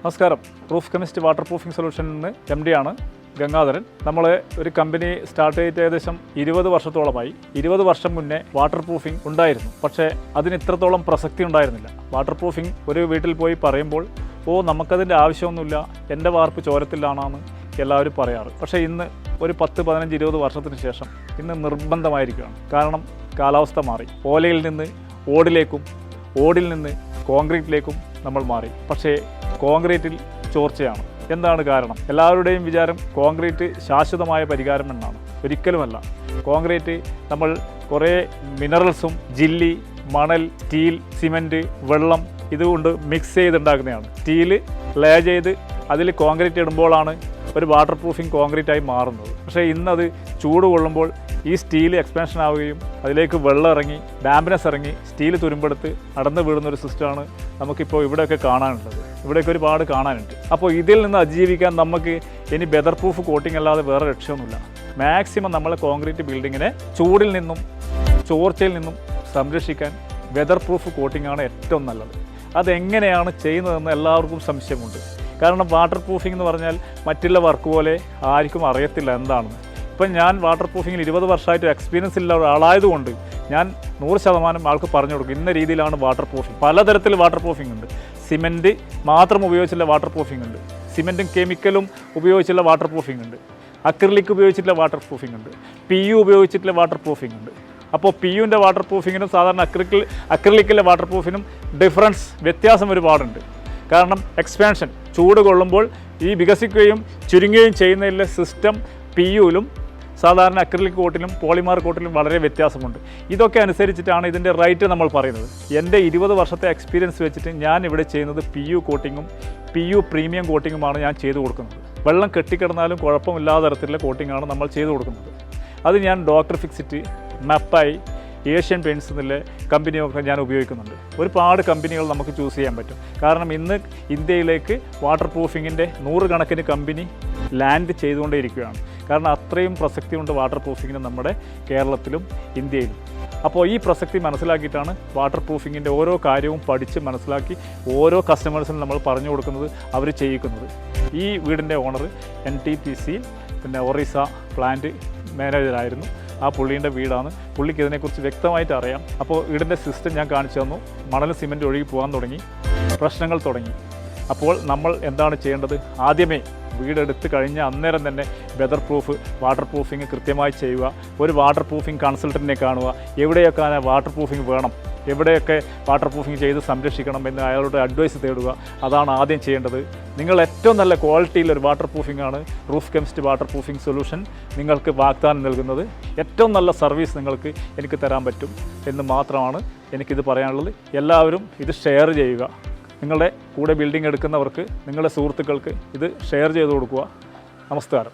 നമസ്കാരം. Roof chemist water proofing സൊല്യൂഷനിൽ നിന്ന് MD ആണ് ഗംഗാധരൻ. നമ്മൾ ഒരു കമ്പനി സ്റ്റാർട്ട് ചെയ്തിട്ട് ഏകദേശം 20 വർഷത്തോളമായി. 20 വർഷം മുന്നേ വാട്ടർ പ്രൂഫിംഗ് ഉണ്ടായിരുന്നു, പക്ഷേ അതിന് ഇത്രത്തോളം പ്രസക്തി ഉണ്ടായിരുന്നില്ല. വാട്ടർ പ്രൂഫിംഗ് ഒരു വീട്ടിൽ പോയി പറയുമ്പോൾ നമുക്കതിൻ്റെ ആവശ്യമൊന്നുമില്ല, എൻ്റെ വാർപ്പ് ചോരത്തിലാണെന്ന് എല്ലാവരും പറയാറ്. പക്ഷേ ഇന്ന് ഒരു 10, 15, 20 വർഷത്തിന് ശേഷം ഇന്ന് നിർബന്ധമായിരിക്കുകയാണ്. കാരണം കാലാവസ്ഥ മാറി. ഓലയിൽ നിന്ന് ഓടിലേക്കും ഓടിൽ നിന്ന് കോൺക്രീറ്റിലേക്കും നമ്മൾ മാറി. പക്ഷേ കോൺക്രീറ്റിൽ ചോർച്ചയാണ്. എന്താണ് കാരണം? എല്ലാവരുടെയും വിചാരം കോൺക്രീറ്റ് ശാശ്വതമായ പരിഹാരം എന്നാണ്. ഒരിക്കലുമല്ല. കോൺക്രീറ്റ് നമ്മൾ കുറേ മിനറൽസും ജില്ലി, മണൽ, സ്റ്റീൽ, സിമൻറ്റ്, വെള്ളം ഇതുകൊണ്ട് മിക്സ് ചെയ്തുണ്ടാക്കുന്നതാണ്. സ്റ്റീല് ലേ ചെയ്ത് അതിൽ കോൺക്രീറ്റ് ഇടുമ്പോഴാണ് ഒരു വാട്ടർ പ്രൂഫിംഗ് കോൺക്രീറ്റായി മാറുന്നത്. പക്ഷേ ഇന്നത് ചൂട് കൊള്ളുമ്പോൾ ഈ സ്റ്റീൽ എക്സ്പാൻഷൻ ആവുകയും അതിലേക്ക് വെള്ളം ഇറങ്ങി ഡാമ്പിനെസ് ഇറങ്ങി സ്റ്റീൽ തുരുമ്പെടുത്ത് അടർന്നു വീഴുന്നൊരു സിസ്റ്റമാണ് നമുക്കിപ്പോൾ ഇവിടെയൊക്കെ കാണാനുള്ളത്. ഇവിടെയൊക്കെ ഒരുപാട് കാണാനുണ്ട്. അപ്പോൾ ഇതിൽ നിന്ന് അതിജീവിക്കാൻ നമുക്ക് ഇനി വെതർ പ്രൂഫ് കോട്ടിംഗ് അല്ലാതെ വേറെ രക്ഷയൊന്നുമില്ല. മാക്സിമം നമ്മൾ കോൺക്രീറ്റ് ബിൽഡിങ്ങിനെ ചൂടിൽ നിന്നും ചോർച്ചയിൽ നിന്നും സംരക്ഷിക്കാൻ വെതർ പ്രൂഫ് കോട്ടിംഗ് ആണ് ഏറ്റവും നല്ലത്. അതെങ്ങനെയാണ് ചെയ്യുന്നതെന്ന് എല്ലാവർക്കും സംശയമുണ്ട്. കാരണം വാട്ടർ പ്രൂഫിംഗ് എന്ന് പറഞ്ഞാൽ മറ്റുള്ള വർക്ക് പോലെ ആർക്കും അറിയത്തില്ല എന്താണെന്ന്. ഇപ്പം ഞാൻ വാട്ടർ പ്രൂഫിങ്ങിൽ 20 വർഷമായിട്ട് എക്സ്പീരിയൻസ് ഉള്ള ഒരാളായതുകൊണ്ട് ഞാൻ 100% ആൾക്ക് പറഞ്ഞു കൊടുക്കും, ഇന്ന രീതിയിലാണ് വാട്ടർ പ്രൂഫിംഗ്. പലതരത്തിൽ വാട്ടർ പ്രൂഫിംഗ് ഉണ്ട്. സിമെൻറ്റ് മാത്രം ഉപയോഗിച്ചുള്ള വാട്ടർ പ്രൂഫിംഗ് ഉണ്ട്, സിമെൻറ്റും കെമിക്കലും ഉപയോഗിച്ചുള്ള വാട്ടർ പ്രൂഫിംഗ് ഉണ്ട്, അക്രിലിക് ഉപയോഗിച്ചിട്ടുള്ള വാട്ടർ പ്രൂഫിംഗ് ഉണ്ട്, PU ഉപയോഗിച്ചിട്ടുള്ള വാട്ടർ പ്രൂഫിംഗ് ഉണ്ട്. അപ്പോൾ PUവിൻ്റെ വാട്ടർ പ്രൂഫിങ്ങിനും സാധാരണ അക്രിലിക്കിലെ വാട്ടർ പ്രൂഫിനും വ്യത്യാസം ഒരുപാടുണ്ട്. കാരണം എക്സ്പാൻഷൻ ചൂട് കൊള്ളുമ്പോൾ ഈ വികസിക്കുകയും ചുരുങ്ങുകയും ചെയ്യുന്നതിലെ സിസ്റ്റം PUവിലും സാധാരണ അക്രിലിക് കോട്ടിലും പോളിമാർ കോട്ടിലും വളരെ വ്യത്യാസമുണ്ട്. ഇതൊക്കെ അനുസരിച്ചിട്ടാണ് ഇതിൻ്റെ റേറ്റ് നമ്മൾ പറയുന്നത്. എൻ്റെ 20 വർഷത്തെ എക്സ്പീരിയൻസ് വെച്ചിട്ട് ഞാൻ ഇവിടെ ചെയ്യുന്നത് PU കോട്ടിങ്ങും PU പ്രീമിയം കോട്ടിങ്ങുമാണ് ഞാൻ ചെയ്തു കൊടുക്കുന്നത്. വെള്ളം കെട്ടിക്കിടന്നാലും കുഴപ്പമില്ലാത്ത തരത്തിലുള്ള കോട്ടിങ്ങാണ് നമ്മൾ ചെയ്തു കൊടുക്കുന്നത്. അത് ഞാൻ ഡോക്ടർ ഫിക്സിറ്റ്, മെപ്പായി, ഏഷ്യൻ പെയിൻറ്റ്സ് എന്നുള്ള കമ്പനിയൊക്കെ ഞാൻ ഉപയോഗിക്കുന്നുണ്ട്. ഒരുപാട് കമ്പനികൾ നമുക്ക് ചൂസ് ചെയ്യാൻ പറ്റും. കാരണം ഇന്ന് ഇന്ത്യയിലേക്ക് വാട്ടർ പ്രൂഫിങ്ങിൻ്റെ 100 കണക്കിന് കമ്പനി ലാൻഡ് ചെയ്തുകൊണ്ടേയിരിക്കുകയാണ്. കാരണം അത്രയും പ്രസക്തിയുണ്ട് വാട്ടർ പ്രൂഫിങ്ങിന് നമ്മുടെ കേരളത്തിലും ഇന്ത്യയിലും. അപ്പോൾ ഈ പ്രസക്തി മനസ്സിലാക്കിയിട്ടാണ് വാട്ടർ പ്രൂഫിങ്ങിൻ്റെ ഓരോ കാര്യവും പഠിച്ച് മനസ്സിലാക്കി ഓരോ കസ്റ്റമേഴ്സിനും നമ്മൾ പറഞ്ഞു കൊടുക്കുന്നത്, അവർ ചെയ്യിക്കുന്നത്. ഈ വീടിൻ്റെ ഓണർ NTPC ഒറീസ പ്ലാന്റ് മാനേജറായിരുന്നു. ആ പുള്ളീൻ്റെ വീടാണ്. പുള്ളിക്ക് ഇതിനെക്കുറിച്ച് വ്യക്തമായിട്ട് അറിയാം. അപ്പോൾ വീടിൻ്റെ സിസ്റ്റം ഞാൻ കാണിച്ചു തന്നു. മണലും സിമെൻറ്റ് ഒഴുകി പോകാൻ തുടങ്ങി, പ്രശ്നങ്ങൾ തുടങ്ങി. അപ്പോൾ നമ്മൾ എന്താണ് ചെയ്യേണ്ടത്? ആദ്യമേ വീടെടുത്ത് കഴിഞ്ഞ അന്നേരം തന്നെ വെതർ പ്രൂഫ് വാട്ടർ പ്രൂഫിങ് കൃത്യമായി ചെയ്യുക. ഒരു വാട്ടർ പ്രൂഫിംഗ് കൺസൾട്ടൻറ്റിനെ കാണുക. എവിടെയൊക്കെ വാട്ടർ പ്രൂഫിംഗ് വേണം, എവിടെയൊക്കെ വാട്ടർ പ്രൂഫിംഗ് ചെയ്ത് സംരക്ഷിക്കണം എന്ന് അയാളുടെ അഡ്വൈസ് തേടുക. അതാണ് ആദ്യം ചെയ്യേണ്ടത്. നിങ്ങൾ ഏറ്റവും നല്ല ക്വാളിറ്റിയിലൊരു വാട്ടർ പ്രൂഫിംഗ് ആണ് roof chemist water proofing solution നിങ്ങൾക്ക് വാഗ്ദാനം നൽകുന്നത്. ഏറ്റവും നല്ല സർവീസ് നിങ്ങൾക്ക് എനിക്ക് തരാൻ പറ്റും എന്ന് മാത്രമാണ് എനിക്കിത് പറയാനുള്ളത്. എല്ലാവരും ഇത് ഷെയർ ചെയ്യുക. നിങ്ങളുടെ കൂടെ ബിൽഡിംഗ് എടുക്കുന്നവർക്ക്, നിങ്ങളുടെ സുഹൃത്തുക്കൾക്ക് ഇത് ഷെയർ ചെയ്ത് കൊടുക്കുക. നമസ്കാരം.